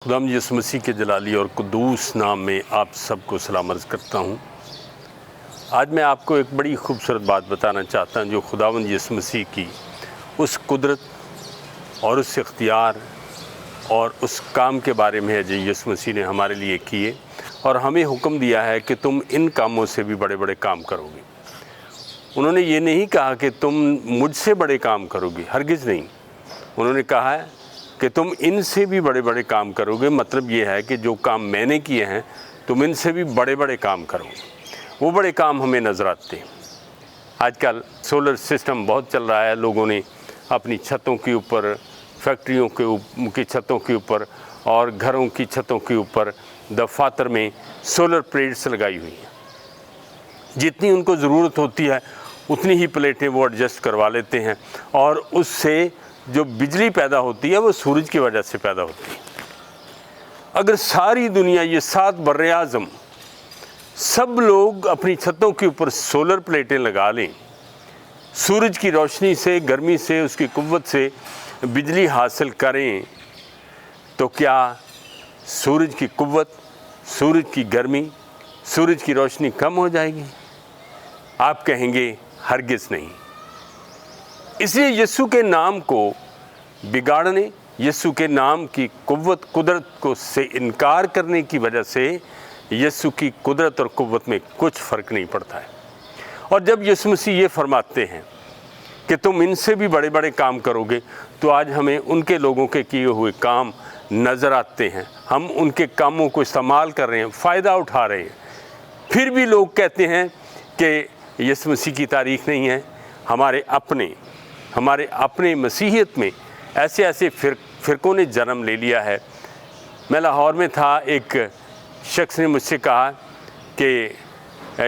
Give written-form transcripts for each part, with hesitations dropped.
खुदावंद यीशु मसीह के जलाली और कुद्दूस नाम में आप सबको सलाम अर्ज़ करता हूँ। आज मैं आपको एक बड़ी खूबसूरत बात बताना चाहता हूँ जो खुदावंद यीशु मसीह की उस कुदरत और उस इख्तियार और उस काम के बारे में है जो यीशु मसीह ने हमारे लिए किए और हमें हुक्म दिया है कि तुम इन कामों से भी बड़े बड़े काम करोगे। उन्होंने ये नहीं कहा कि तुम मुझसे बड़े काम करोगे, हरगिज़ नहीं। उन्होंने कहा है कि तुम इनसे भी बड़े बड़े काम करोगे। मतलब ये है कि जो काम मैंने किए हैं तुम इनसे भी बड़े बड़े काम करोगे। वो बड़े काम हमें नज़र आते हैं। आजकल सोलर सिस्टम बहुत चल रहा है। लोगों ने अपनी छतों के ऊपर, फैक्ट्रियों की छतों के ऊपर और घरों की छतों के ऊपर दफातर में सोलर प्लेट्स लगाई हुई हैं। जितनी उनको ज़रूरत होती है उतनी ही प्लेटें वो एडजस्ट करवा लेते हैं और उससे जो बिजली पैदा होती है वो सूरज की वजह से पैदा होती है। अगर सारी दुनिया, ये 7 बर्रे आज़म, सब लोग अपनी छतों के ऊपर सोलर प्लेटें लगा लें, सूरज की रोशनी से, गर्मी से, उसकी कुव्वत से बिजली हासिल करें, तो क्या सूरज की कुव्वत, सूरज की गर्मी, सूरज की रोशनी कम हो जाएगी? आप कहेंगे हरगिज़ नहीं। इसलिए यीशु के नाम को बिगाड़ने, यीशु के नाम की कुव्वत, कुदरत को से इनकार करने की वजह से यीशु की कुदरत और कुव्वत में कुछ फ़र्क नहीं पड़ता है। और जब यीशु मसीह ये फरमाते हैं कि तुम इनसे भी बड़े बड़े काम करोगे, तो आज हमें उनके लोगों के किए हुए काम नज़र आते हैं। हम उनके कामों को इस्तेमाल कर रहे हैं, फ़ायदा उठा रहे हैं। फिर भी लोग कहते हैं कि यीशु मसीह की तारीख़ नहीं है। हमारे अपने मसीहियत में ऐसे ऐसे फ़िरक़ों ने जन्म ले लिया है। मैं लाहौर में था, एक शख्स ने मुझसे कहा कि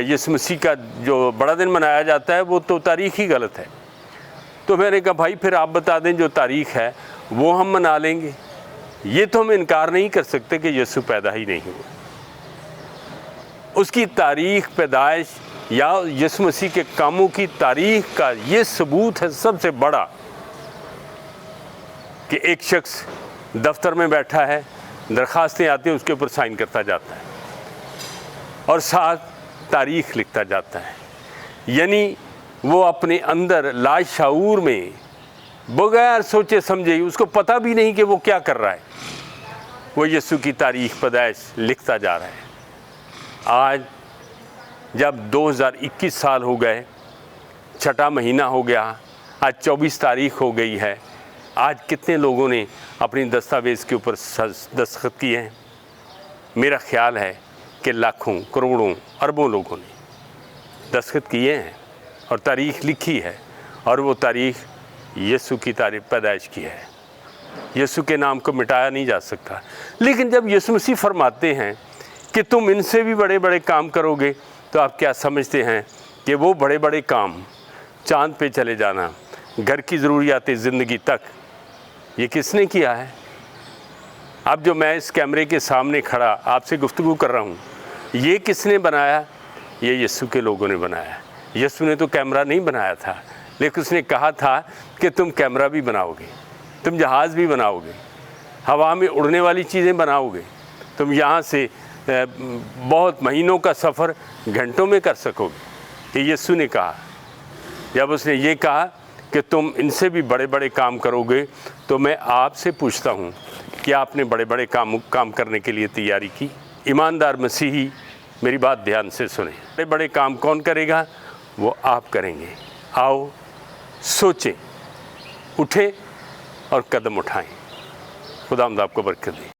यीशु मसीह का जो बड़ा दिन मनाया जाता है वो तो तारीख़ ही गलत है। तो मैंने कहा भाई फिर आप बता दें जो तारीख़ है वो हम मना लेंगे। ये तो हम इनकार नहीं कर सकते कि यीशु पैदा ही नहीं हुआ। उसकी तारीख़, पैदाइश या यीशु मसीह के कामों की तारीख़ का ये सबूत है सबसे बड़ा कि एक शख्स दफ्तर में बैठा है, दरख्वास्तें आती हैं, उसके ऊपर साइन करता जाता है और साथ तारीख़ लिखता जाता है। यानी वो अपने अंदर लाशऊर में बगैर सोचे समझे, उसको पता भी नहीं कि वो क्या कर रहा है, वो यीशु की तारीख़, पैदाइश लिखता जा रहा है। आज जब 2021 साल हो गए, 6वां महीना हो गया, आज 24 तारीख़ हो गई है, आज कितने लोगों ने अपनी दस्तावेज़ के ऊपर दस्तखत किए हैं? मेरा ख्याल है कि लाखों, करोड़ों, अरबों लोगों ने दस्तखत किए हैं और तारीख़ लिखी है, और वो तारीख़ यीशु की तारीख़, पैदाइश की है। यीशु के नाम को मिटाया नहीं जा सकता। लेकिन जब यीशु मसीह फरमाते हैं कि तुम इनसे भी बड़े बड़े काम करोगे, तो आप क्या समझते हैं कि वो बड़े बड़े काम, चाँद पे चले जाना, घर की ज़रूरियात ज़िंदगी तक, ये किसने किया है? अब जो मैं इस कैमरे के सामने खड़ा आपसे गुफ्तगू कर रहा हूँ, ये किसने बनाया? ये यीशु के लोगों ने बनाया। यीशु ने तो कैमरा नहीं बनाया था, लेकिन उसने कहा था कि तुम कैमरा भी बनाओगे, तुम जहाज़ भी बनाओगे, हवा में उड़ने वाली चीज़ें बनाओगे, तुम यहाँ से बहुत महीनों का सफ़र घंटों में कर सकोगे। ये यीशु ने कहा। जब उसने ये कहा कि तुम इनसे भी बड़े बड़े काम करोगे, तो मैं आपसे पूछता हूँ कि आपने बड़े बड़े काम करने के लिए तैयारी की? ईमानदार मसीही मेरी बात ध्यान से सुने। बड़े बड़े काम कौन करेगा? वो आप करेंगे। आओ सोचें, उठें और कदम उठाएं। खुदावंद आपको बरकत दे।